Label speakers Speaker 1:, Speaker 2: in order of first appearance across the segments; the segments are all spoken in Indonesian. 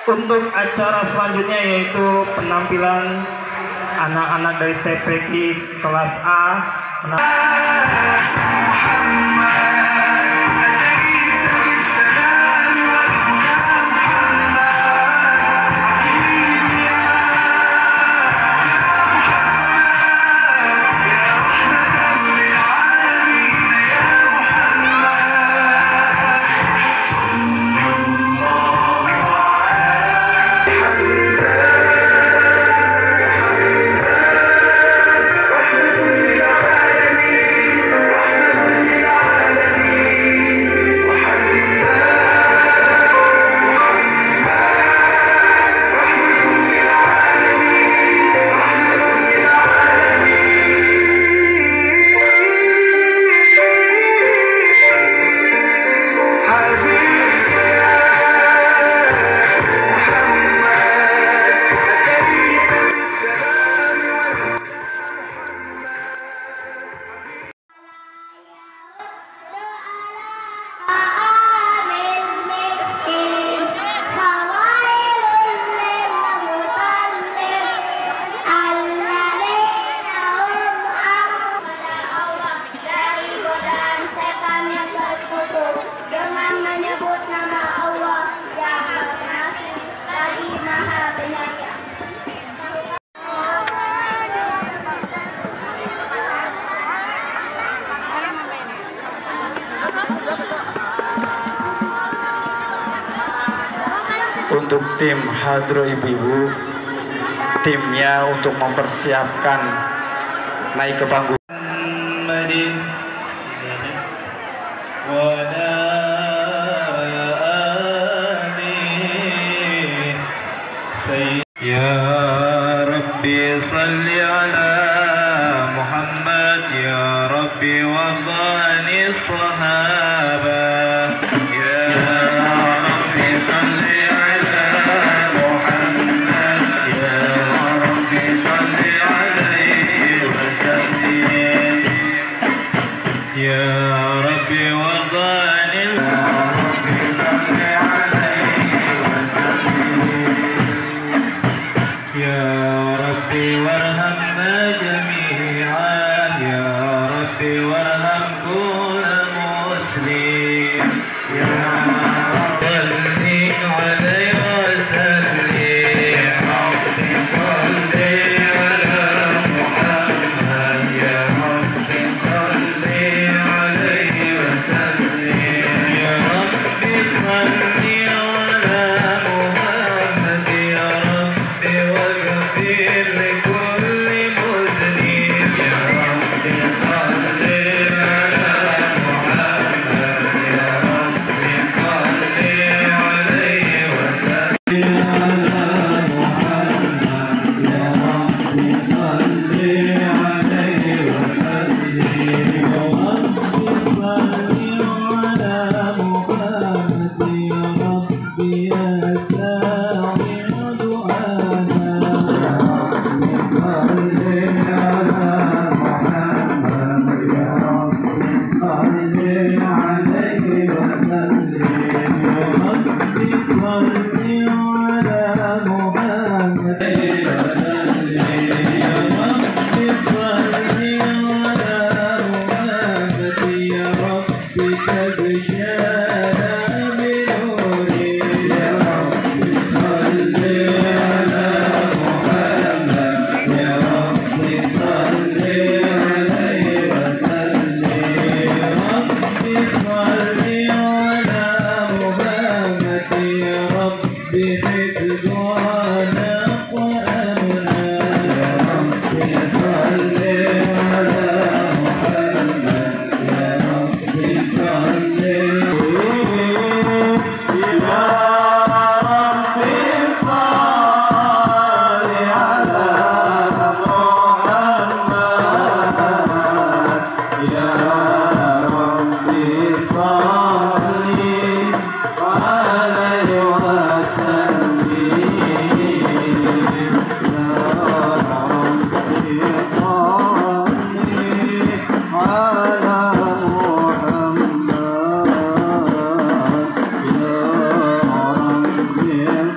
Speaker 1: Untuk acara selanjutnya yaitu penampilan anak-anak dari TPQ kelas A.
Speaker 2: Untuk tim hadro ibu-ibu, timnya untuk mempersiapkan naik ke panggung.
Speaker 3: Ya Rabbi salli ala Muhammad, ya Rabbi wadhani sahabah, ya Rabbi salli ala Muhammad, ya Rabbi salli alaihi wa sallim, ya Rabbi wadhani يا ربي وارحمنا جميعا، يا ربي وارحم كل مسلم، يا ربي عليه وسلم، ربي صل على محمد، يا ربي صل عليه وسلم، يا ربي صل على محمد، يا ربي واغفر لكل مذنب، يا ربي صل على محمد، يا ربي صل عليه وسلم، على محمد، يا ربي صل عليه وسلم، يا ربي صل على محمد، يا ربي يا سامع دعانا،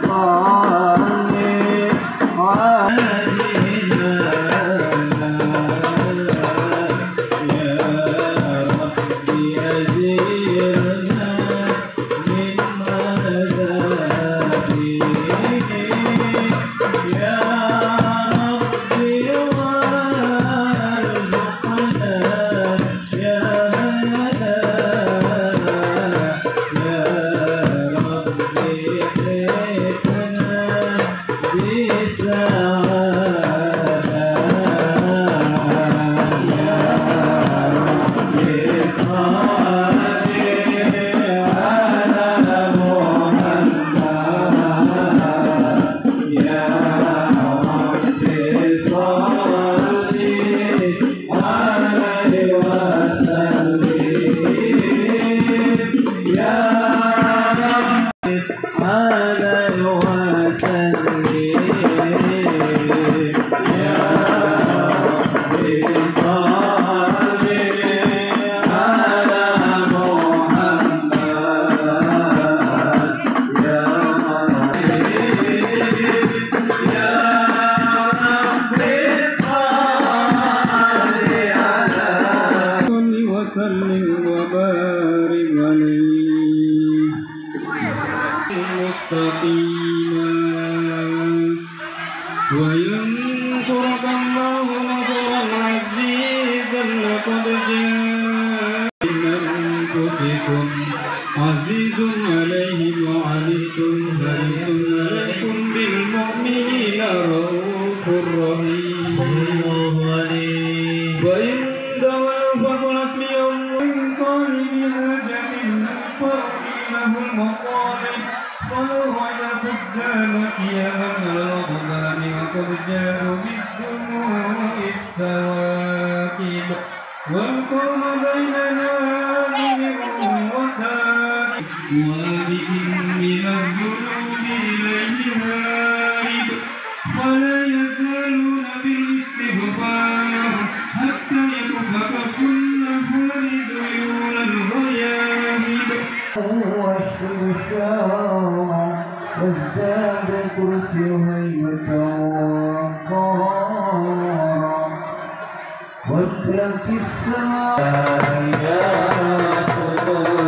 Speaker 4: Allah
Speaker 3: تعالى وسلم يا ربي صل على محمد يا وسلم وبارك عليه مستقيما وينصرك الله نصرا عزيزا لقد جاء من أنفسكم عزيز عليه وعنتم حريص عليكم بالمؤمنين رؤوف رحيم وإن تولوا فقل حسبي وإن قالوا بهجة فأقيمه المقامي ولو إلى قدامك يا أهل الأضلال وقد جاءوا بالدموع السواكب والقوم بيننا بهم وتائب وبهم من الذنوب إليه هارب ولا يزالون بالاستغفار حتى يكفك كل فرد يولى الغياهب واشرب الشارع وازداد الكرسي هيبة وقارا وادرك السماء يا رسول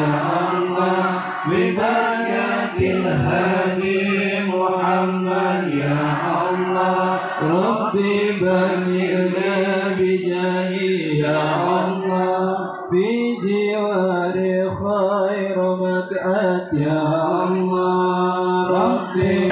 Speaker 3: Allah Bibarakatil Hadi Muhammad ya Allah Rabbi balighna bijahi ya Allah Fi jiwari khair maq'ad ya Allah Rabbi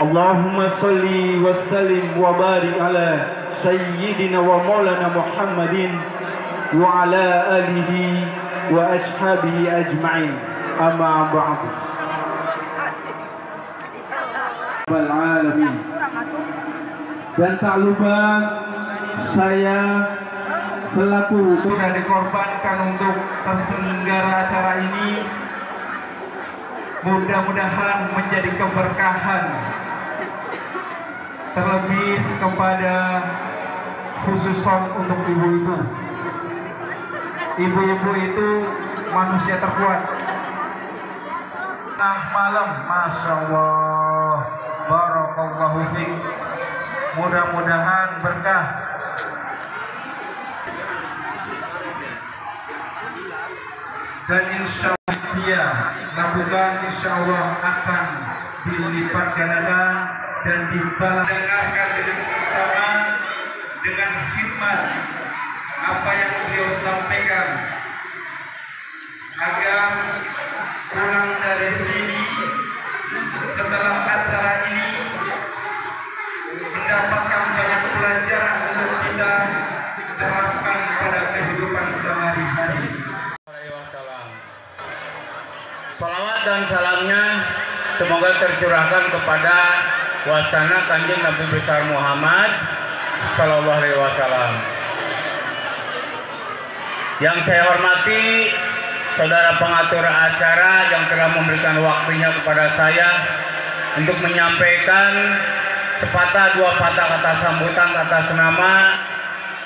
Speaker 2: Allahumma salli wa sallim wa barik ala sayyidina wa maulana Muhammadin wa ala alihi wa ashabihi ajma'in amma ba'du. Alamin. Dan tak lupa saya selaku sudah dikorbankan untuk terselenggara acara ini, mudah-mudahan menjadi keberkahan, terlebih kepada khususon untuk ibu-ibu. Ibu-ibu itu manusia terkuat. Nah, malam, masya Allah, barakallahu fiik. Mudah-mudahan berkah. Dan insya Allah dia lakukan, insya Allah akan dilipat gandakan dan dibalas. Dengarkan dengan sesama, dengan hikmat apa yang beliau sampaikan, agar pulang dari sini setelah acara ini mendapatkan banyak pelajaran untuk kita terapkan pada kehidupan sehari-hari.
Speaker 1: Salawat dan salamnya semoga
Speaker 4: semoga tercurahkan kepada wasana Kanjeng Nabi besar Muhammad Sallallahu Alaihi Wasallam. Yang saya hormati saudara pengatur acara yang telah memberikan waktunya kepada saya untuk menyampaikan sepatah dua patah kata sambutan atas nama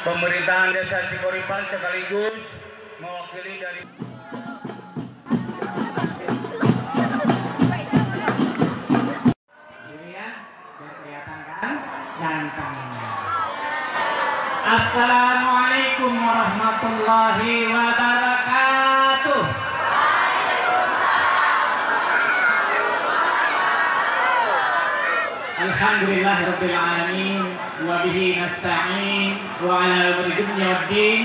Speaker 4: pemerintahan Desa Cikoripan sekaligus mewakili dari
Speaker 5: Assalamualaikum warahmatullahi wabarakatuh. Alhamdulillahirabbil alamin wa bihi nasta'in wa ala umuri dunya waddin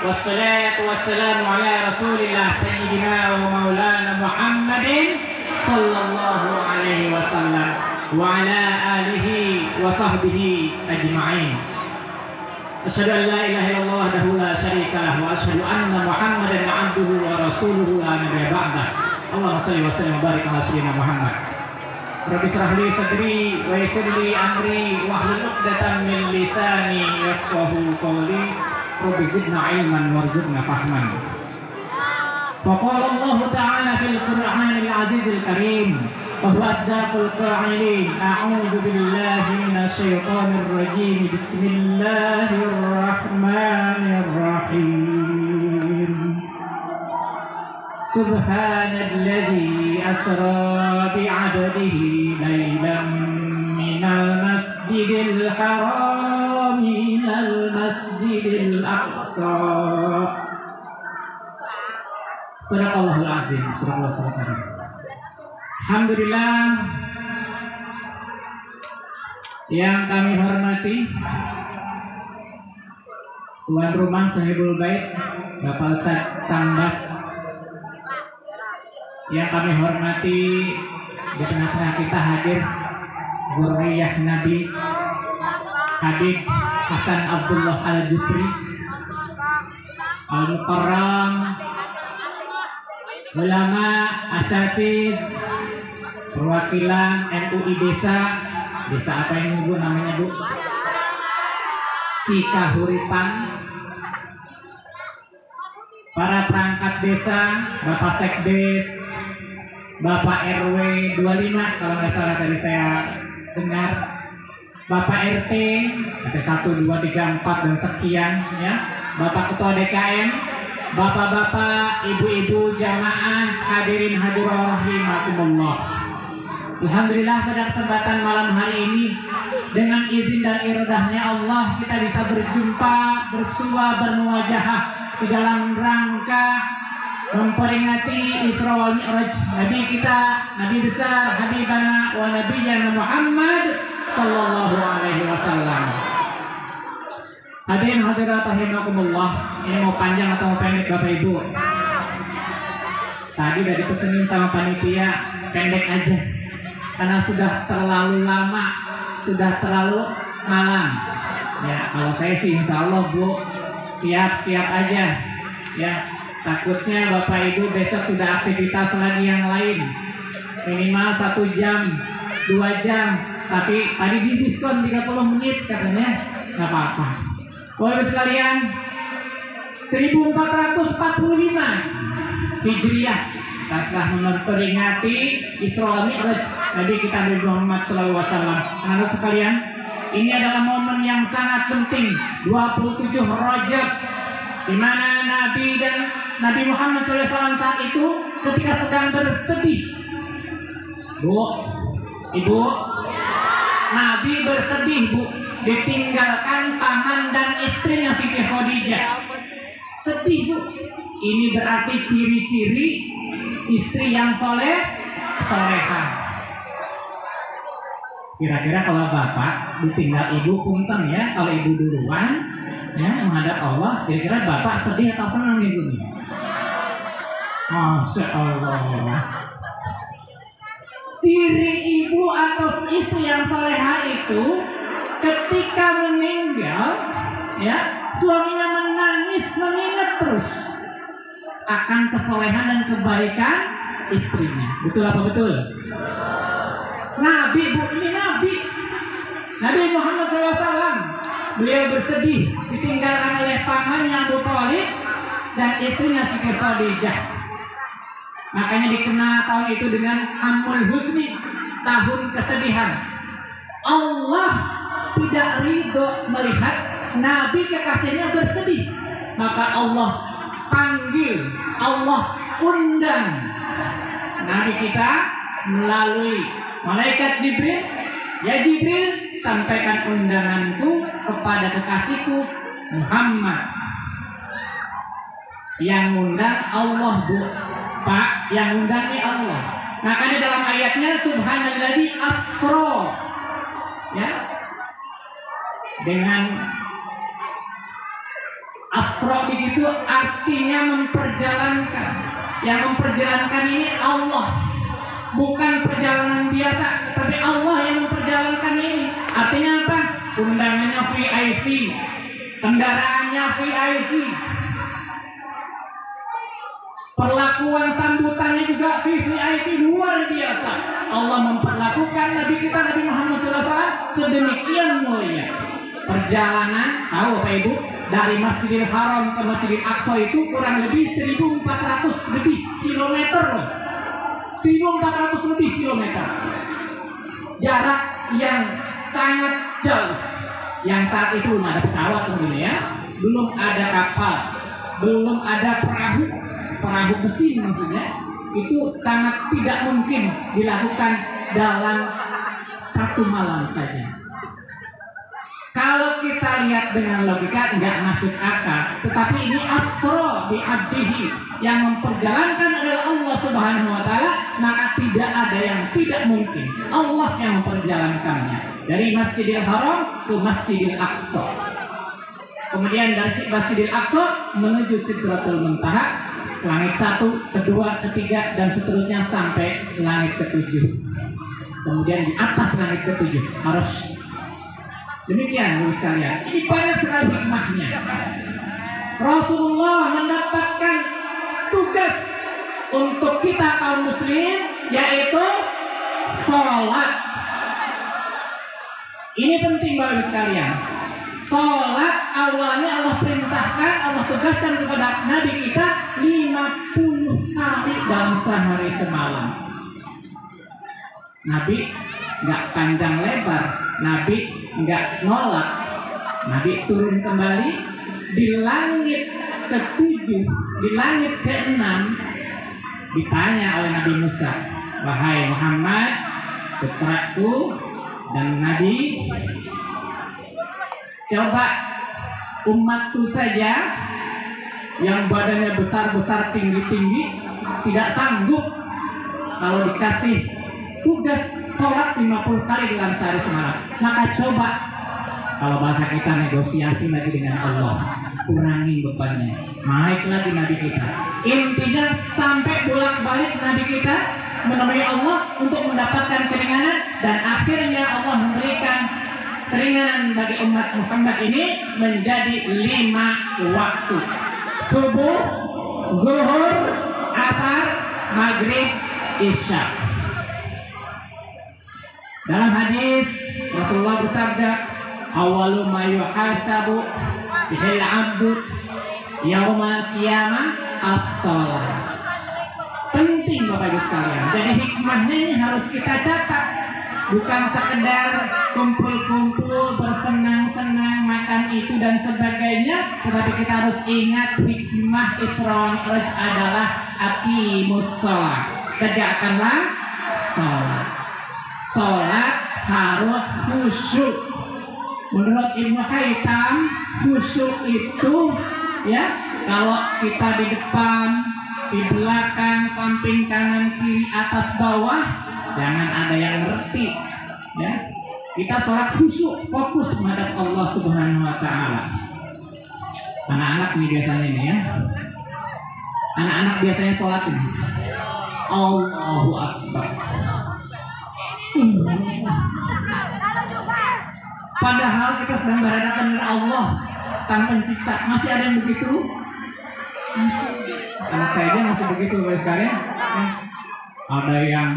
Speaker 5: wassalatu wassalamu ala rasulillah sayyidina wa maulana Muhammadin sallallahu alaihi wasallam wa ala alihi wa sahbihi ajma'in. Asyhadu an la ilaha illallah wahdahu la syarika lahu wa asyhadu anna Muhammadan 'abduhu wa rasuluhu la nabiyya ba'dah. Allahumma shalli wa sallim wa barik ala sayyidina Muhammad. Rabbi shrah li sadri wa yassir li amri wahlul 'uqdatam min lisani yafqahu qawli. Rabbi zidna 'ilman warzuqna fahman. Faqala Allah ta'ala fil Qur'anil 'azizil karim وهو أصدق القائلين أعوذ بالله من الشيطان الرجيم بسم الله الرحمن الرحيم سبحان الذي أسرى بعبده ليلا من المسجد الحرام إلى المسجد الأقصى صدق الله العظيم صدق الله العظيم. Alhamdulillah, yang kami hormati tuan rumah Sahibul Bait Bapak Ustadz Sambas, yang kami hormati di tengah-tengah kita hadir zuriyah Nabi Habib Hasan Abdullah Al-Jufri Al-Mukarram, ulama, asatiz, perwakilan MUI desa apa ini Bu namanya Bu? Cikahuripan, para perangkat desa, Bapak Sekdes, Bapak RW 25 kalau nggak salah tadi saya dengar, Bapak RT ada 1, 2, 3, 4 dan sekian ya, Bapak Ketua DKM, Bapak-bapak, ibu-ibu, jamaah, hadirin hadirat rahimakumullah. Alhamdulillah pada kesempatan malam hari ini dengan izin dan iradahnya Allah kita bisa berjumpa, bersua, bermuwajahah di dalam rangka memperingati Isra wal Mi'raj Nabi kita, Nabi besar Habibana wa Nabiyyana Muhammad sallallahu alaihi wasallam. Hadirin hadirat rahimakumullah, ini mau panjang atau mau pendek Bapak Ibu? Tadi udah dipesenin sama panitia pendek aja karena sudah terlalu lama, sudah terlalu malam. Ya kalau saya sih insya Allah Bu siap-siap aja ya, takutnya Bapak Ibu besok sudah aktivitas lagi yang lain, minimal 1 jam 2 jam, tapi tadi di diskon 30 menit katanya, nggak apa-apa. Bapak sekalian, 1445 Hijriah kita telah memperingati Isra wal Mi'raj Nabi kita Nabi Muhammad sallallahu alaihi wasallam. Anak-anak sekalian, ini adalah momen yang sangat penting, 27 Rajab, di mana Nabi dan Nabi Muhammad sallallahu alaihi wasallam saat itu ketika sedang bersedih. Bu, Ibu, Nabi bersedih Bu, ditinggalkan paman dan istrinya Siti Khadijah. Sedih Bu. Ini berarti ciri-ciri istri yang soleha. Kira-kira kalau bapak ditinggal ibu punten ya, kalau ibu duluan ya menghadap Allah, kira-kira bapak sedih atau senang ibu nih? Masya Allah. Ciri ibu atau istri yang soleha itu ketika meninggal ya, suaminya menangis mengingat terus akan kesolehan dan kebaikan istrinya. Betul apa betul? Nabi, Bu, ini Nabi. Nabi Muhammad SAW. Beliau bersedih ditinggalkan oleh pamannya Abu Thalib dan istrinya Siti Khadijah. Makanya dikenal tahun itu dengan Amul Huzni, tahun kesedihan. Allah tidak ridho melihat Nabi kekasihnya bersedih. Maka Allah panggil, Allah undang Nabi kita melalui malaikat Jibril. Ya Jibril, sampaikan undanganku kepada kekasihku Muhammad. Yang undang Allah, Bu. Pak, yang undangnya Allah. Makanya dalam ayatnya Subhanalladzi asra, ya, dengan asra begitu artinya memperjalankan. Yang memperjalankan ini Allah, bukan perjalanan biasa, tapi Allah yang memperjalankan ini. Artinya apa? Undangannya VIP, kendaraannya VIP, perlakuan sambutannya juga VIP luar biasa. Allah memperlakukan Nabi kita Nabi Muhammad SAW sedemikian mulia. Perjalanan, tahu Pak Ibu, dari Masjidil Haram ke Masjidil Aqsa itu kurang lebih 1.400 lebih kilometer loh. 1.400 lebih kilometer. Jarak yang sangat jauh. Yang saat itu belum ada pesawat tentunya ya, belum ada kapal, belum ada perahu mesin maksudnya. Itu sangat tidak mungkin dilakukan dalam satu malam saja. Kalau kita lihat dengan logika nggak masuk akal, tetapi ini asra bi abdihi, yang memperjalankan adalah Allah Subhanahu wa taala, maka tidak ada yang tidak mungkin. Allah yang memperjalankannya dari Masjidil Haram ke Masjidil Aqsa. Kemudian dari Masjidil Aqsa menuju Sidratul Muntaha, langit 1, kedua, ketiga dan seterusnya sampai langit ke-7. Kemudian di atas langit ke-7 harus. Demikian Bu sekalian, ini banyak sekali hikmahnya. Rasulullah mendapatkan tugas untuk kita kaum muslim, yaitu sholat. Ini penting Bapak sekalian. Sholat awalnya Allah perintahkan, Allah tugaskan kepada Nabi kita 50 kali dalam sehari semalam. Nabi nggak panjang lebar, Nabi nggak nolak. Nabi turun kembali di langit ke-7, di langit ke-6, ditanya oleh Nabi Musa, wahai Muhammad, putraku dan Nabi, coba umatku saja yang badannya besar-besar, tinggi-tinggi, tidak sanggup kalau dikasih tugas sholat 50 kali dalam sehari semalam. Maka coba, kalau bahasa kita, negosiasi lagi dengan Allah, kurangi bebannya, naik lagi Nabi kita. Intinya sampai bolak-balik Nabi kita menemui Allah untuk mendapatkan keringanan, dan akhirnya Allah memberikan keringanan bagi umat Muhammad ini menjadi 5 waktu: subuh, zuhur, asar, maghrib, isya. Dalam hadis Rasulullah bersabda, awalu ma yuhasabu bihil abdu yaumal qiyamah as-shalah. Penting Bapak Ibu sekalian. Jadi hikmahnya ini harus kita catat. Bukan sekedar kumpul-kumpul, bersenang-senang, makan itu dan sebagainya, tetapi kita harus ingat hikmah Isra Mi'raj adalah aqimus shalah. Tegakkanlah salat. Salat harus khusyuk. Menurut Ibnu Haytham, khusyuk itu ya, kalau kita di depan, di belakang, samping, kanan, kiri, atas, bawah, jangan ada yang ngerti ya. Kita sholat khusyuk, fokus menghadap Allah Subhanahu wa taala. Anak-anak nih biasanya ini ya. Anak-anak biasanya sholat ini. Allahu Akbar. Padahal kita sedang berhadapan dengan Allah Sang Pencipta. Masih ada yang begitu? Masih. Anak saya aja masih begitu guys sekalian. Ada yang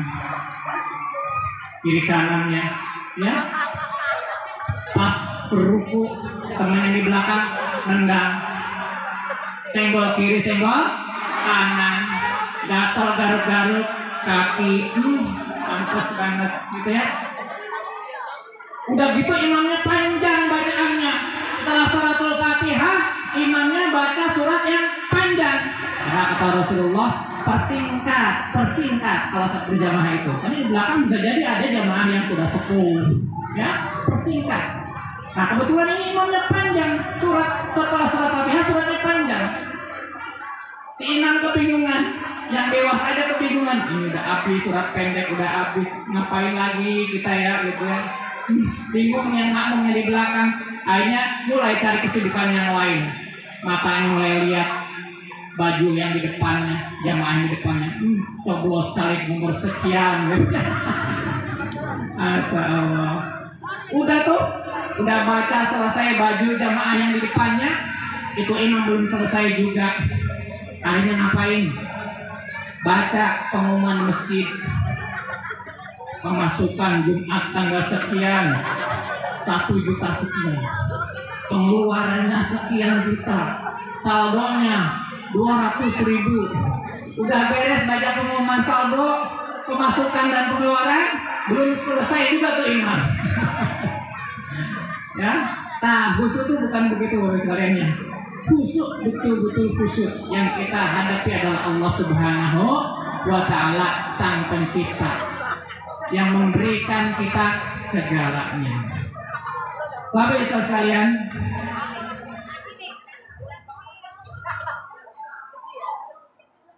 Speaker 5: kiri kanannya, ya. Pas beruku, teman yang di belakang nendang, senggol kiri, senggol kanan, gatal garuk-garuk kaki, pantas banget gitu ya. Udah gitu imamnya panjang bacaannya. Setelah suratul Fatihah, imamnya baca surat yang panjang. Karena kata Rasulullah, persingkat kalau saat berjamaah itu. Karena di belakang bisa jadi ada jamaah yang sudah sepuh, ya, persingkat. Nah kebetulan ini imamnya panjang, setelah surat Fatihah suratnya panjang. Si imam kebingungan, yang dewasa aja kebingungan. Ini udah habis surat pendek, udah habis, ngapain lagi kita ya gitu ya. Bingung yang makmumnya di belakang. Akhirnya mulai cari kesibukan yang lain. Matanya mulai lihat baju yang di depannya, jamaah yang di depannya. Coblos caleg nomor sekian. Masya Allah. Udah tuh, udah baca selesai baju jamaah yang di depannya. Itu imam belum selesai juga. Akhirnya ngapain? Baca pengumuman masjid. Pemasukan Jumat tanggal sekian 1 juta sekian, pengeluarannya sekian juta, saldonya 200.000. Udah beres baca pengumuman saldo, pemasukan dan pengeluaran, belum selesai juga tuh imam. Ya, nah khusyuk itu bukan begitu Bapak sekalian ya. Khusyuk betul-betul khusyuk yang kita hadapi adalah Allah Subhanahu wa Ta'ala, Sang Pencipta, yang memberikan kita segalanya. Bapak Ibu sekalian,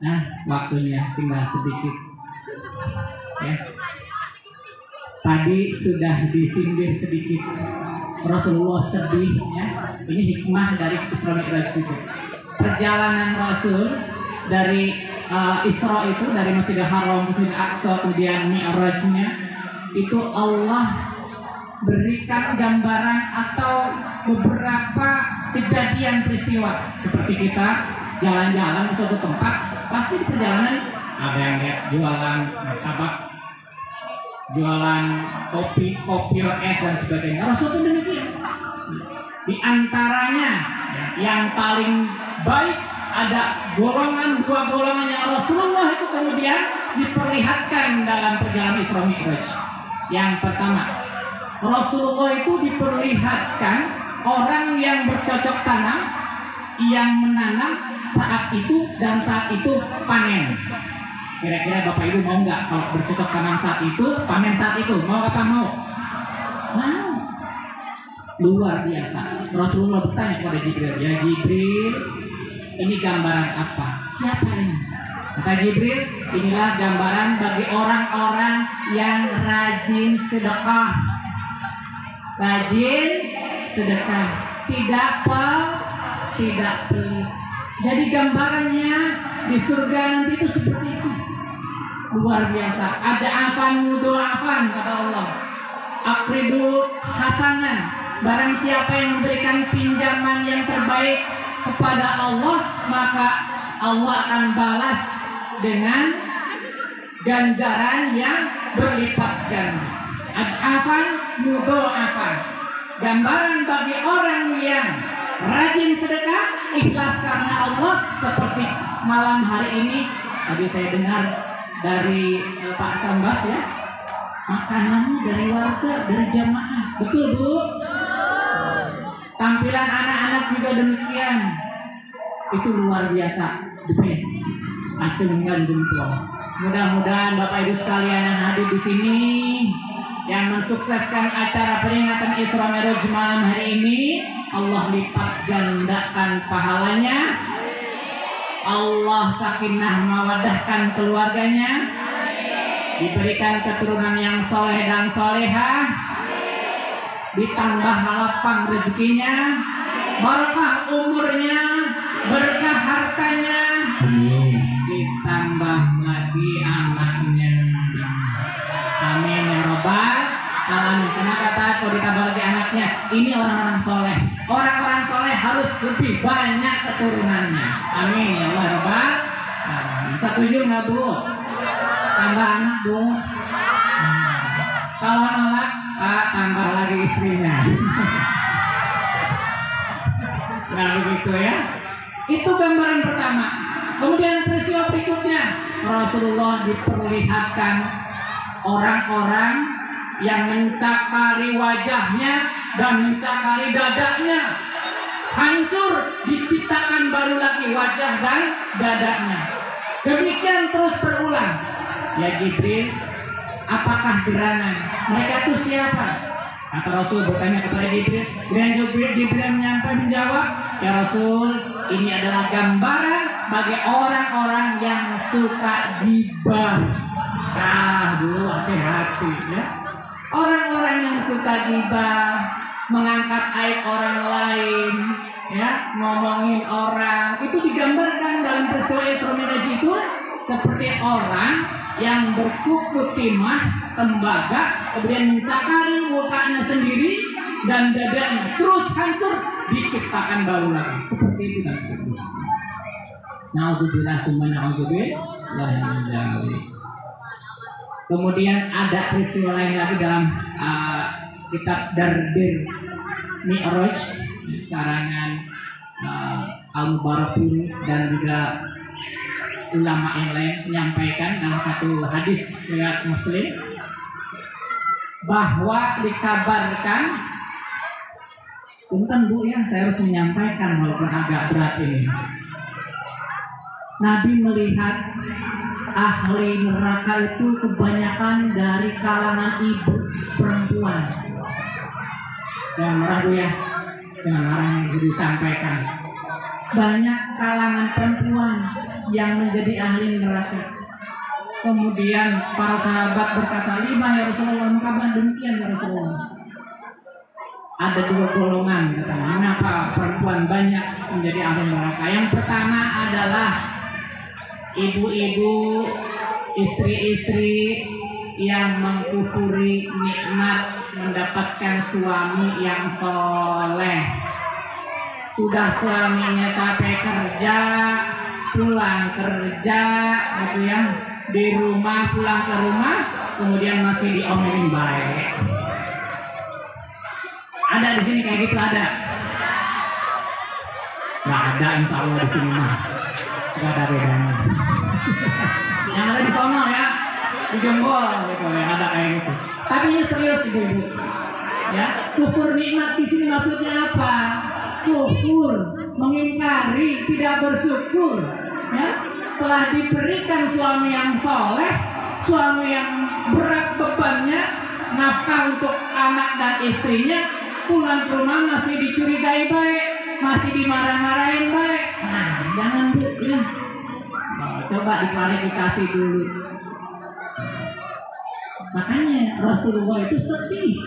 Speaker 5: nah waktunya tinggal sedikit. Ya. Tadi sudah disindir sedikit. Rasulullah sedih, ya. Ini hikmah dari Isra Mi'raj itu. Perjalanan Rasul dari Isra itu, dari Masjidil Haram ke Aqsa, kemudian Mi'rajnya itu Allah berikan gambaran atau beberapa kejadian peristiwa. Seperti kita jalan-jalan ke suatu tempat, pasti di perjalanan ada yang lihat jualan martabak, jualan kopi es dan sebagainya. Rasul pun demikian. Di antaranya yang paling baik ada dua golongan yang Rasulullah itu kemudian diperlihatkan dalam perjalanan Isra Mi'raj. Yang pertama, Rasulullah itu diperlihatkan orang yang bercocok tanam, yang menanam saat itu dan saat itu panen. Kira-kira Bapak Ibu mau nggak kalau bercocok tanam saat itu, panen saat itu? Mau apa mau? Mau. Luar biasa. Rasulullah bertanya kepada Jibril, ya Jibril, ini gambaran apa? Siapa ini? Kata Jibril, inilah gambaran bagi orang-orang yang rajin sedekah. Rajin sedekah, tidak pelit. Jadi gambarannya di surga nanti itu seperti itu. Luar biasa. Ada afan mudha'afan kata Allah. Aqridu hasanan. Barang siapa yang memberikan pinjaman yang terbaik kepada Allah, maka Allah akan balas dengan ganjaran yang berlipat ganda. Ad-afan mudha'afan. Gambaran bagi orang yang rajin sedekah, ikhlas karena Allah, seperti malam hari ini. Tadi saya dengar dari Pak Sambas ya, makanannya dari warga, dari jamaah. Betul Bu? Tampilan anak-anak juga demikian. Itu luar biasa, the best. Acungkan jempol. Mudah-mudahan Bapak Ibu sekalian yang hadir di sini, yang mensukseskan acara peringatan Isra Mi'raj malam hari ini, Allah lipat gandakan pahalanya. Allah sakinah mawadahkan keluarganya. Diberikan keturunan yang soleh dan solehah. Ditambah lapang rezekinya, berkah umurnya, berkah hartanya, ditambah lagi anaknya. Amin ya robbal alamin. Kenapa kalau ditambah lagi anaknya? Ini orang-orang soleh. Orang-orang soleh harus lebih banyak keturunannya. Amin ya Allah robbal alamin. Setuju nggak Bu? Tambah anak Bu? Kalau nolak, tambah lagi istrinya. Nah begitu ya. Itu gambaran pertama. Kemudian peristiwa berikutnya, Rasulullah diperlihatkan orang-orang yang mencakari wajahnya dan mencakari dadanya. Hancur, diciptakan baru lagi wajah dan dadanya. Demikian terus berulang. Ya Jibril, apakah gerangan? Mereka itu siapa? Kata Rasul bertanya kepada Jibril. Dan Jibril menjawab, ya Rasul, ini adalah gambaran bagi orang-orang yang suka gibah. Dulu hati-hati ya. Orang-orang yang suka gibah, mengangkat aib orang lain, ya, ngomongin orang, itu digambarkan dalam peristiwa Isra Mi'raj itu seperti orang yang berkuku timah, tembaga, kemudian mencakari mukanya sendiri dan dadanya, terus hancur, diciptakan baru lagi. Seperti itu dan seterusnya. Na'udzubillah tsumma na'udzubillah. Kemudian ada peristiwa lain lagi dalam kitab Dardir Mi'raj karangan Al-Mubarakun dan juga ulama yang lain menyampaikan dalam satu hadis riwayat Muslim bahwa dikabarkan, punten Bu ya, saya harus menyampaikan walaupun agak berat ini. Nabi melihat ahli neraka itu kebanyakan dari kalangan ibu perempuan. Jangan marah Bu ya, dengan orang yang disampaikan. Banyak kalangan perempuan yang menjadi ahli neraka. Kemudian para sahabat berkata, "Lima ya Rasulullah, mengapa demikian ya Rasulullah?" Ada dua golongan katanya. Mengapa perempuan banyak menjadi ahli neraka? Yang pertama adalah ibu-ibu, istri-istri yang mengkufuri nikmat mendapatkan suami yang soleh. Sudah suaminya capek kerja, pulang kerja, gitu ya, di rumah, pulang ke rumah, kemudian masih diomelin baik. Ada di sini kayak gitu, ada? Nggak ada, insya Allah di sini mah. Nggak ada bedanya. Yang ada di sono ya, di Gembol gitu ya, ada kayak gitu. Tapi ini serius ibu-ibu. Ya, kufur nikmat di sini maksudnya apa? Kufur, mengingkari, tidak bersyukur. Ya, telah diberikan suami yang soleh, suami yang berat bebannya, nafkah untuk anak dan istrinya, pulang ke rumah masih dicurigai baik, masih dimarah-marahin baik. Nah, jangan Bu ya. Coba diklarifikasi dulu. Makanya Rasulullah itu sedih,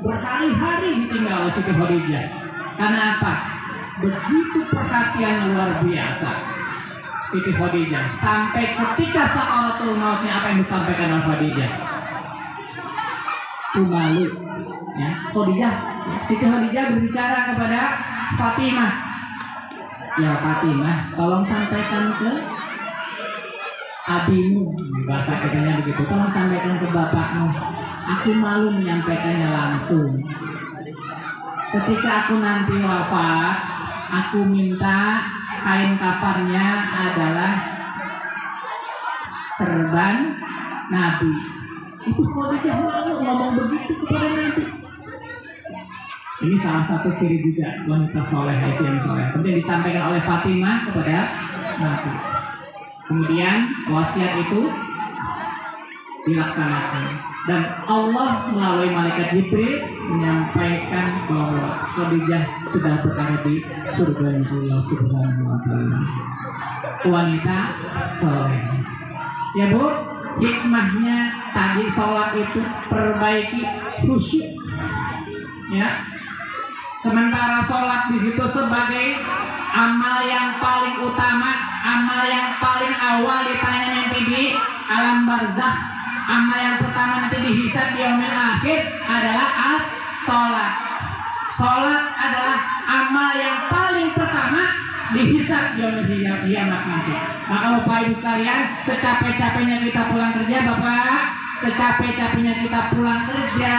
Speaker 5: berhari-hari ditinggal oleh Siti Khadijah. Karena apa? Begitu perhatian luar biasa Siti Khadijah, sampai ketika sakaratul mautnya apa yang disampaikan oleh Khadijah? Malu, ya. Siti Khadijah berbicara kepada Fatimah. Ya Fatimah, tolong sampaikan ke abimu, bahasa katanya begitu. Tolong sampaikan ke bapakmu. Aku malu menyampaikannya langsung. Ketika aku nanti wafat, aku minta kain kafannya adalah serban Nabi. Itu Khadijah malu ngomong begitu kepada Nabi. Ini salah satu ciri juga wanita soleh, istri yang soleh. Kemudian disampaikan oleh Fatimah kepada Nabi. Kemudian wasiat itu dilaksanakan. Dan Allah melalui malaikat Jibril menyampaikan bahwa Khadijah sudah berada di surga Allah Subhanahu wa Ta'ala. Wanita soleh. Ya Bu, hikmahnya tadi sholat itu perbaiki khusyuk. Ya. Sementara sholat di situ sebagai amal yang paling utama, amal yang paling awal ditanya nanti di alam barzakh. Amal yang pertama nanti dihisab di yaumil akhir adalah sholat. Sholat adalah amal yang paling pertama dihisab di yaumil kiamat nanti. Maka Bapak Ibu sekalian, secapek-capeknya kita pulang kerja, Bapak secapek-capeknya kita pulang kerja,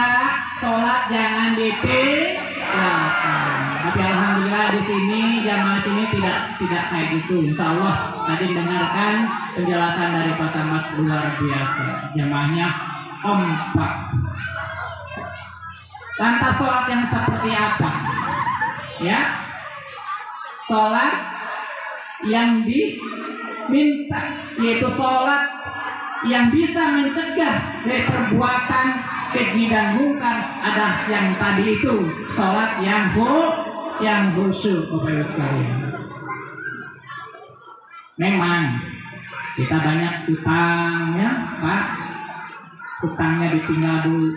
Speaker 5: sholat jangan ditinggalkan. Tapi alhamdulillah di sini jamaah sini tidak kayak gitu. Insya Allah tadi dengarkan penjelasan dari Pak Samas luar biasa. Jamaahnya kompak. Lantas sholat yang seperti apa? Ya, sholat yang diminta yaitu sholat yang bisa mencegah dari perbuatan keji dan mungkar. Ada yang tadi itu sholat yang khusyuk, Bapak Ibu sekalian. Memang kita banyak utang ya Pak, utangnya ditinggal dulu.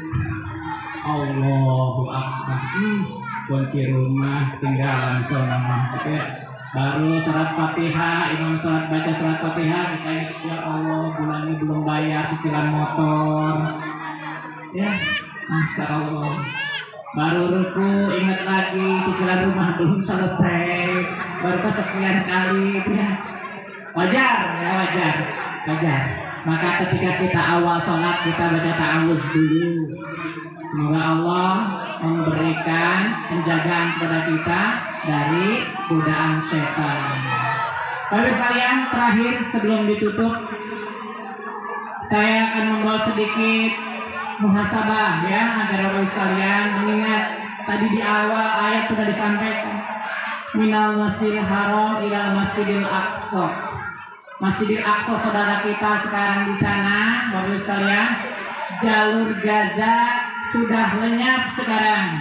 Speaker 5: Allahu Akbar, kunci rumah tinggalan soalnya. Baru surat Fatihah, imam sholat baca surat Fatihah, kita ingat ya Allah bulan ini belum bayar cicilan motor. Ya, Masya Allah. Baru ruku ingat lagi cicilan rumah belum selesai. Baru kesekian kali ya. Wajar ya, wajar. Maka ketika kita awal sholat kita baca ta'awudz dulu. Semoga Allah memberikan penjagaan kepada kita dari godaan setan. Bapak sekalian, terakhir sebelum ditutup, saya akan membawa sedikit muhasabah ya agar Bapak sekalian mengingat tadi di awal ayat sudah disampaikan. Minal Masjidil Haram ilal Masjidil Aqsa. Masjidil Aqsa saudara kita sekarang di sana, Bapak sekalian, jalur Gaza sudah lenyap sekarang.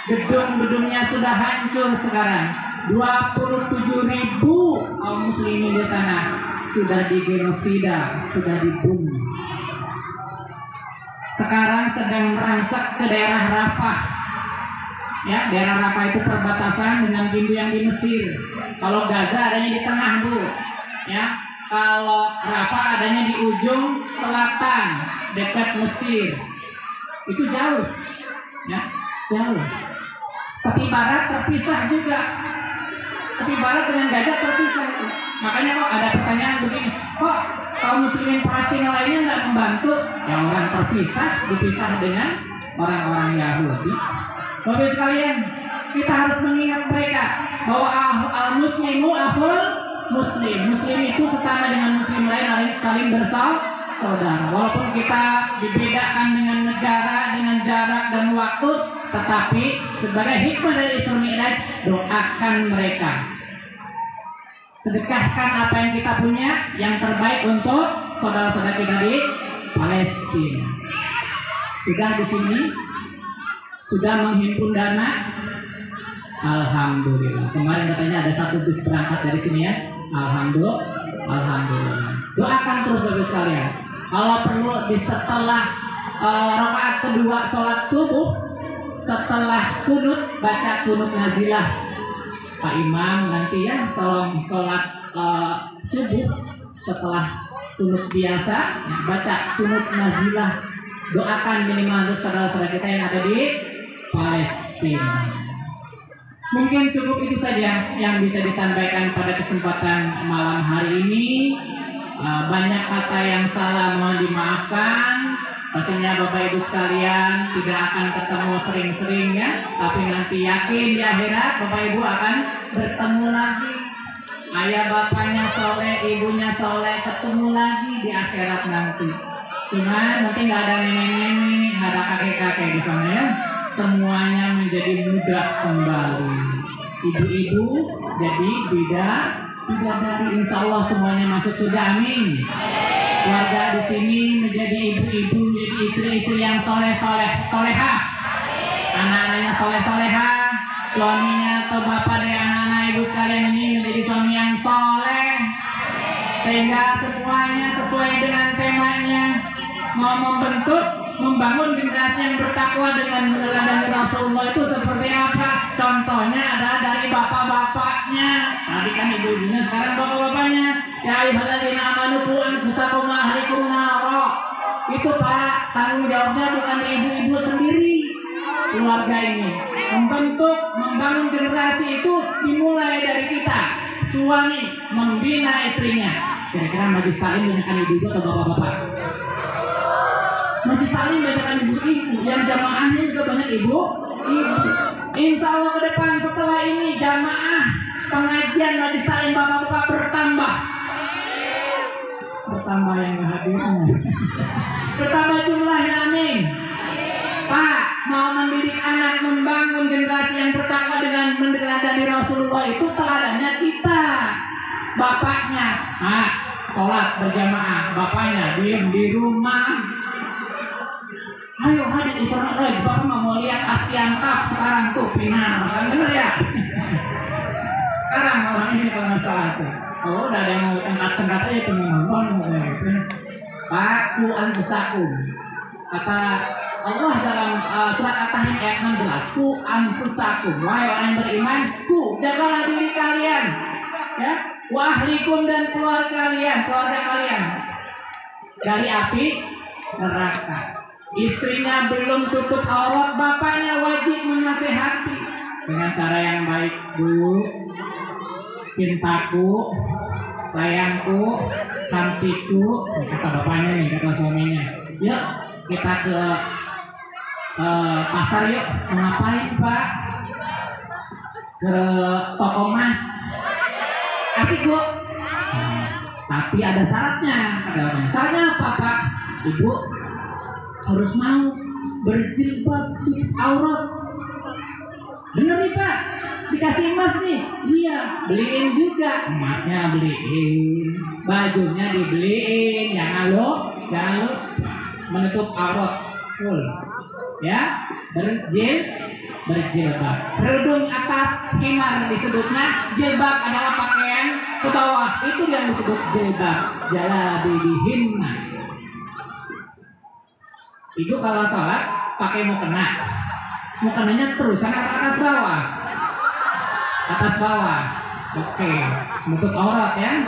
Speaker 5: Gedung-gedungnya sudah hancur sekarang. 27.000 kaum muslimin di sana sudah digenosida, sudah dibunuh. Sekarang sedang merangsek ke daerah Rafah. Ya, daerah Rafah itu perbatasan dengan pintu yang di Mesir. Kalau Gaza adanya di tengah, Bu. Ya, kalau Rafah adanya di ujung selatan dekat Mesir. Itu jauh. Ya, jauh. Tepi barat terpisah juga. Tepi barat dengan Gaza terpisah. Makanya kok ada pertanyaan begini, kok kaum muslimin Palestina lainnya nggak membantu? Ya orang terpisah, dipisah dengan orang-orang Yahudi. Bapak sekalian, kita harus mengingat mereka bahwa al-muslimu akhul muslim. Muslim itu sesama dengan muslim lain saling bersaudara. Walaupun kita dibedakan dengan negara, dengan jarak dan waktu, tetapi sebagai hikmah dari Isra Mi'raj, doakan mereka. Sedekahkan apa yang kita punya yang terbaik untuk saudara-saudara kita di Palestina. Sudah di sini, sudah menghimpun dana. Alhamdulillah. Kemarin katanya ada 1 bus berangkat dari sini ya. Alhamdulillah. Doakan terus Bapak sekalian. Kalau perlu di setelah rakaat kedua sholat subuh, setelah kunut baca kunut nazilah. Pak Imam nanti ya sholat subuh setelah kunut biasa ya, baca kunut nazilah. Doakan minimal untuk saudara-saudara kita yang ada di Palestina. Mungkin cukup itu saja yang bisa disampaikan pada kesempatan malam hari ini. Banyak kata yang salah mohon dimaafkan. Pastinya Bapak Ibu sekalian tidak akan ketemu sering-sering ya, tapi nanti yakin di akhirat Bapak Ibu akan bertemu lagi. Ayah bapaknya soleh, ibunya soleh, ketemu lagi di akhirat nanti. Cuma nanti nggak ada nenek-nenek, nggak ada kakek-kakek di sana ya. Semuanya menjadi muda kembali. Ibu-ibu jadi bidadari, insya Allah semuanya masuk surga, amin. Keluarga di sini menjadi ibu-ibu, menjadi istri-istri yang solehah. Anak-anaknya solehah. Suaminya atau bapak dari anak-anak ibu sekalian ini menjadi suami yang soleh. Sehingga semuanya sesuai dengan temanya. Mau membangun generasi yang bertakwa dengan meneladani Rasulullah itu seperti apa? Contohnya adalah dari bapak-bapaknya. Tadi kan ibu-ibunya, sekarang bapak-bapaknya. Ya ayyuhalladzina amanu qu anfusakum wa ahlikum nara. Itu Pak, tanggung jawabnya bukan ibu-ibu sendiri. Keluarga ini membangun generasi itu dimulai dari kita. Suami membina istrinya. Kira-kira majlis taklim dengan ibu-ibu atau bapak-bapak? Majelis taklim bacakan ibu-ibu, yang jamaahnya juga banyak ibu. Insya Allah ke depan setelah ini jamaah pengajian majelis taklim bapak-bapak bertambah yang hadirnya. Bertambah jumlahnya, amin. Pak, mau mendidik anak, membangun generasi yang bertakwa dengan meneladani Rasulullah, itu teladannya kita. Bapaknya, sholat berjamaah, bapaknya diem di rumah. Ayo hadir Isra Mi'raj, bapak mau lihat Asian Cup sekarang tuh final, kan bener ya? Sekarang orang ini kalau masalah tuh, kalau udah ada yang mau cengkat-cengkat aja penonton gitu. Aku anfusakum, kata Allah dalam surat At-Tahrim ayat 16, ku anfusakum, wahai orang yang beriman, ku jagalah diri kalian, ya, wa ahlikum dan keluarga kalian dari api neraka. Istrinya belum tutup aurat, bapaknya wajib menasehati dengan cara yang baik. Bu, cintaku, sayangku, cantikku, kata bapaknya nih, kata suaminya. Yuk kita ke pasar yuk. Ngapain Pak? Ke toko emas. Asik Bu. Tapi ada syaratnya. Syaratnya apa Pak? Ibu harus mau berjilbab tutup aurat. Bener nih Pak, dikasih emas nih. Iya, beliin juga. Emasnya beliin, bajunya dibeliin. Jangan lupa menutup aurat full, ya, berjilbab. Kerudung atas khimar disebutnya, jilbab adalah pakaian ke bawah, itu yang disebut jilbab. Jalabibihinna. Ibu kalau sholat pakai mukenanya terus atas bawah. Oke, menutup aurat ya.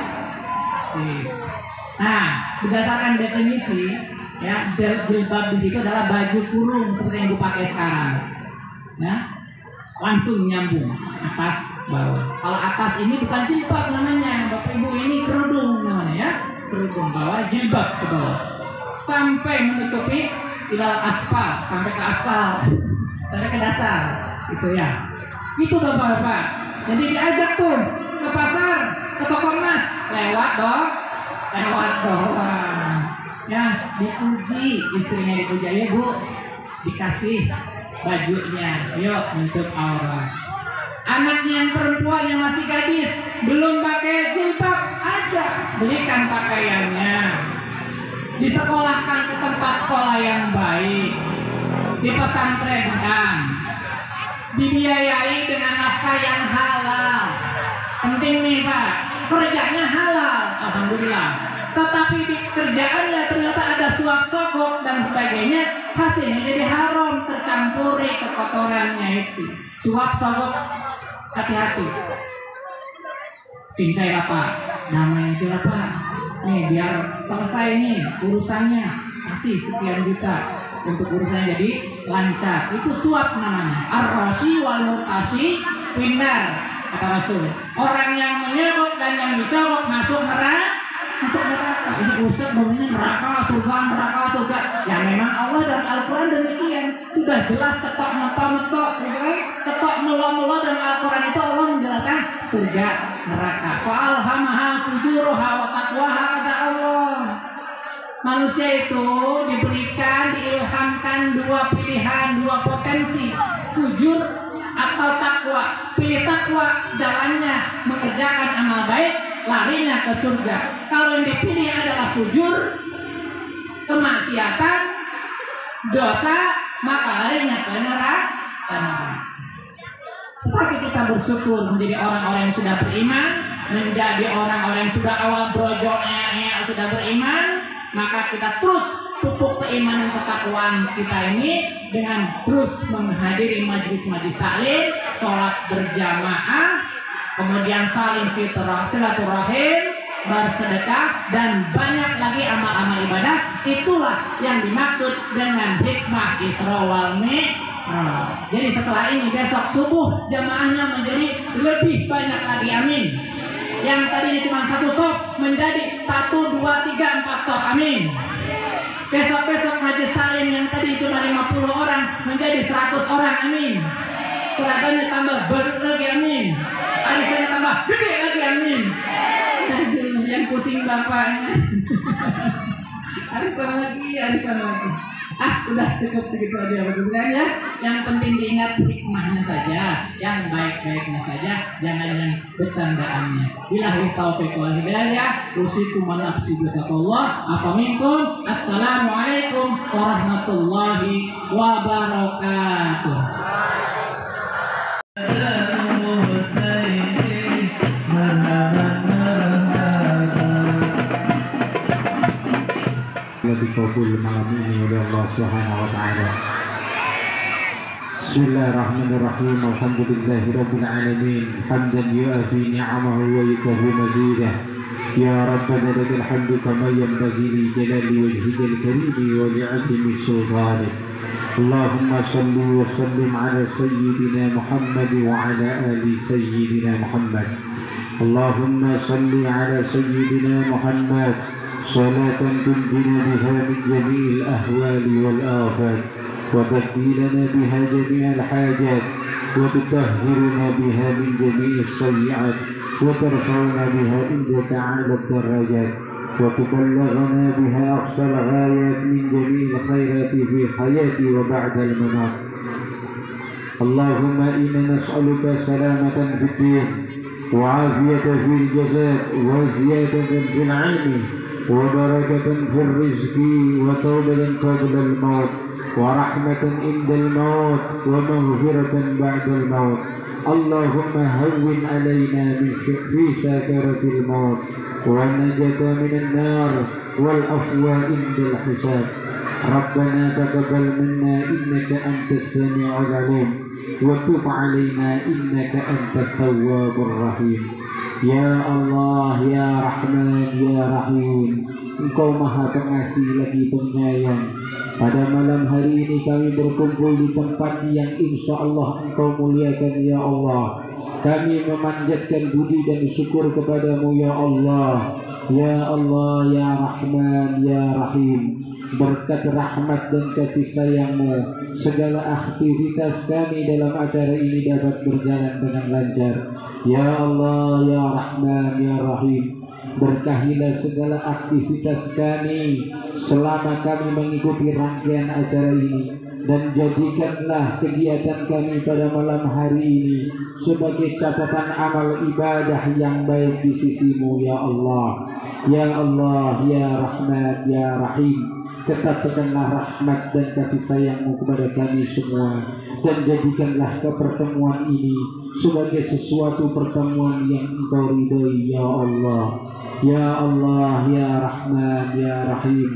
Speaker 5: Nah, berdasarkan definisi ya, jilbab di situ adalah baju kurung seperti yang ibu pakai sekarang. Ya, langsung nyambung atas bawah. Kalau atas ini bukan jilbab namanya, Bapak Ibu, ini kerudung namanya ya. Kerudung bawah, jilbab ke bawah. Sampai menutupi ilal aspal, sampai ke aspal, sampai ke dasar, itu ya. Itu Bapak-bapak. Jadi diajak tuh ke pasar, ke toko emas, lewat doang. Ya, dipuji, istrinya dipuji, ya Bu, dikasih bajunya, yuk untuk aurat. Anaknya yang perempuan yang masih gadis, belum pakai jilbab, aja belikan pakaiannya. Disekolahkan ke tempat sekolah yang baik, dipesantrenkan, dibiayai dengan nafkah yang halal. Penting nih Pak, kerjanya halal, alhamdulillah. Tetapi di kerjaannya ternyata ada suap sogok dan sebagainya, hasilnya jadi haram, tercampuri kekotorannya itu. Suap sogok, hati-hati. Sincai apa? Namanya itu apa? Nih biar selesai nih urusannya, kasih sekian juta untuk urusannya jadi lancar. Itu suap namanya. Ar-Rashi wal Murtashi Windar, kata Rasul. Orang yang menyogok dan yang disogok masuk neraka. Ustaz ngomongnya neraka, surga. Ya memang Allah dalam Al-Quran demikian. Sudah jelas cetok metok, cetok melo dan Al-Quran itu Allah menjelaskan surga, neraka. Fa'alhamaha fujuruha wa taqwaha, kata Allah. Manusia itu diberikan, diilhamkan dua pilihan, dua potensi, fujur atau takwa. Pilih takwa, jalannya mengerjakan amal baik, larinya ke surga. Kalau yang dipilih adalah fujur, kemaksiatan, dosa, maka larinya ke neraka. Tetapi kita bersyukur menjadi orang-orang yang sudah beriman, menjadi orang-orang yang sudah awal brojoknya sudah beriman, maka kita terus pupuk keimanan ketakwaan kita ini dengan terus menghadiri majelis-majelis taklim, sholat berjamaah, kemudian saling silaturahim, bersedekah, dan banyak lagi amal-amal ibadah. Itulah yang dimaksud dengan hikmah Isra wal Mi'raj. Jadi setelah ini besok subuh jamaahnya menjadi lebih banyak lagi, amin. Yang tadinya cuma 1 shop menjadi 1, 2, 3, 4 shop, amin. Besok-besok majelis taklim yang tadi cuma 50 orang menjadi 100 orang, amin. Seragamnya tambah baru lagi, amin. Arisannya tambah gede lagi, amin. Aduh, yang pusing bapaknya. Arisan lagi. Udah cukup segitu aja Bapak ya. Yang penting diingat hikmahnya saja, yang baik-baiknya saja, jangan yang bercandaannya. Billahi taufiq wal hidayah. Usikum wa nafsi bittaqwallah. Afaminkum. Assalamualaikum warahmatullahi wabarakatuh.
Speaker 2: Dikabul malam ini oleh Allah Subhanahu wa taala. Bismillahirrahmanirrahim. Alhamdulillahirabbil alamin. Hamdan yu'afi ni'amahu wa yukafi mazidah. Ya Rabbana lakal hamdu kama yanbaghi li jalali wajhikal karim wa li'azimi sultanik. Allahumma salli wa sallim ala sayyidina Muhammad wa ala ali sayyidina Muhammad. Allahumma salli ala sayyidina Muhammad صلاة تنجينا بها من جميع الأهوال والآفات وتهدينا بها جميع الحاجات وتطهرنا بها من جميع السيئات وترفعنا بها عندك أعلى الدرجات وتبلغنا بها أقصى الغايات من جميع الخيرات في الحياة وبعد الممات. اللهم إنا نسألك سلامة في الدين وعافية في الجزاء وزيادة في العلم وبركة في الرزق وتوبة قبل الموت ورحمة عند الموت ومغفرة بعد الموت. اللهم هون علينا في سكرة الموت والنجاة من النار والعفو عند الحساب. ربنا تقبل منا إنك أنت السميع العليم وتب علينا إنك أنت التواب الرحيم. Ya Allah, Ya Rahman, Ya Rahim, Engkau Maha Pengasih lagi Penyayang. Pada malam hari ini kami berkumpul di tempat yang insya Allah Engkau muliakan, Ya Allah. Kami memanjatkan budi dan syukur kepadamu, Ya Allah. Ya Allah, Ya Rahman, Ya Rahim, berkat rahmat dan kasih sayang-Mu, segala aktivitas kami dalam acara ini dapat berjalan dengan lancar. Ya Allah, Ya Rahman, Ya Rahim, berkahilah segala aktivitas kami selama kami mengikuti rangkaian acara ini, dan jadikanlah kegiatan kami pada malam hari ini sebagai catatan amal ibadah yang baik di sisi-Mu, Ya Allah. Ya Allah, Ya Rahman, Ya Rahim, tetapkanlah rahmat dan kasih sayang-Mu kepada kami semua, dan jadikanlah pertemuan ini sebagai sesuatu pertemuan yang Engkau ridhoi, Ya Allah. Ya Allah, Ya Rahman, Ya Rahim,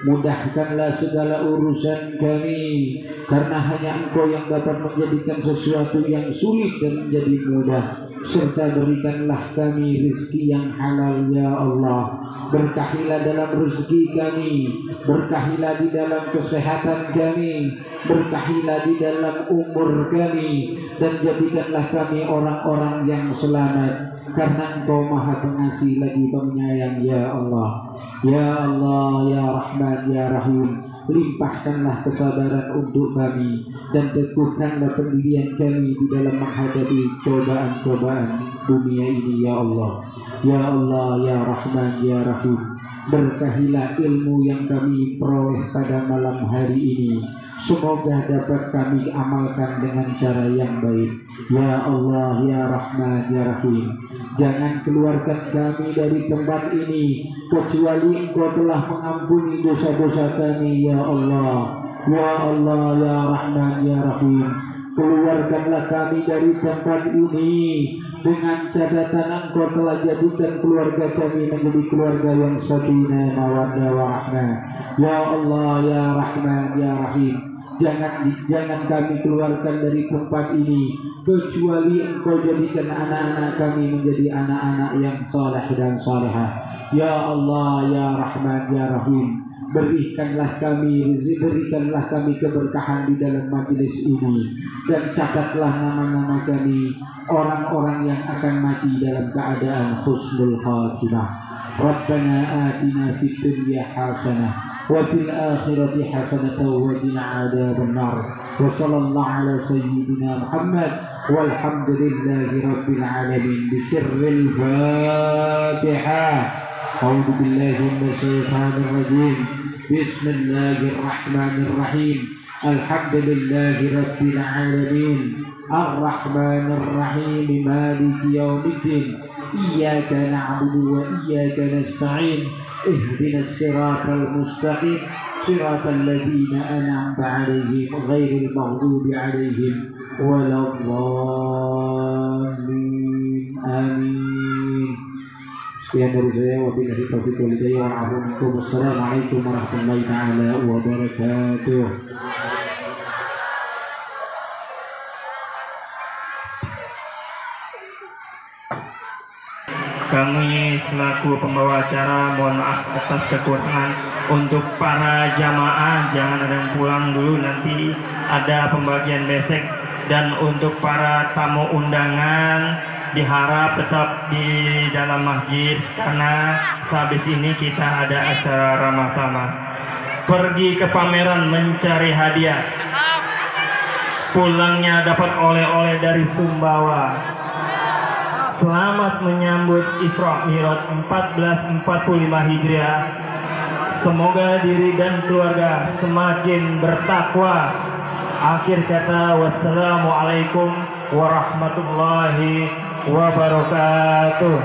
Speaker 2: mudahkanlah segala urusan kami, karena hanya Engkau yang dapat menjadikan sesuatu yang sulit dan menjadi mudah. Serta berikanlah kami rezeki yang halal, Ya Allah. Berkahilah dalam rezeki kami, berkahilah di dalam kesehatan kami, berkahilah di dalam umur kami, dan jadikanlah kami orang-orang yang selamat, karena Engkau Maha Pengasih lagi Penyayang, Ya Allah. Ya Allah, Ya Rahman, Ya Rahim, limpahkanlah kesabaran untuk kami, dan teguhkanlah pendirian kami di dalam menghadapi cobaan-cobaan dunia ini, Ya Allah. Ya Allah, Ya Rahman, Ya Rahim, berkahilah ilmu yang kami peroleh pada malam hari ini, semoga dapat kami amalkan dengan cara yang baik. Ya Allah, Ya Rahman, Ya Rahim, jangan keluarkan kami dari tempat ini kecuali Engkau telah mengampuni dosa-dosa kami, Ya Allah. Ya Allah, Ya Rahman, Ya Rahim, keluarkanlah kami dari tempat ini dengan catatan Engkau telah jadikan keluarga kami menjadi keluarga yang sakinah, mawaddah, warahmah. Ya Allah, Ya Rahman, Ya Rahim, jangan kami keluarkan dari tempat ini kecuali Engkau jadikan anak-anak kami menjadi anak-anak yang saleh dan salehah. Ya Allah, Ya Rahman, Ya Rahim, berikanlah kami rezeki, berikanlah kami keberkahan di dalam majelis ini, dan catatlah nama-nama kami orang-orang yang akan mati dalam keadaan husnul khatimah.
Speaker 3: ربنا آتنا في الدنيا حسنة وفي الآخرة حسنة وقنا عذاب النار وصلى الله على سيدنا محمد والحمد لله رب العالمين بسر الفاتحة. أعوذ بالله من الشيطان الرجيم. بسم الله الرحمن الرحيم. الحمد لله رب العالمين الرحمن الرحيم مالك يوم الدين إياك نعبد وإياك نستعين اهدنا الصراط المستقيم صراط الذين أنعمت عليهم غير المغضوب عليهم ولا الضالين آمين. Sekian dari saya, wabillahi taufiq wal hidayah, wassalamualaikum warahmatullahi taala wabarakatuh.
Speaker 1: Kami selaku pembawa acara mohon maaf atas kekurangan. Untuk para jamaah jangan ada yang pulang dulu, nanti ada pembagian besek. Dan untuk para tamu undangan diharap tetap di dalam masjid karena sehabis ini kita ada acara ramah tamah. Pergi ke pameran mencari hadiah, pulangnya dapat oleh-oleh dari Sumbawa. Selamat menyambut Isra Mi'raj 1445 Hijriah. Semoga diri dan keluarga semakin bertakwa. Akhir kata, wassalamualaikum warahmatullahi wabarakatuh.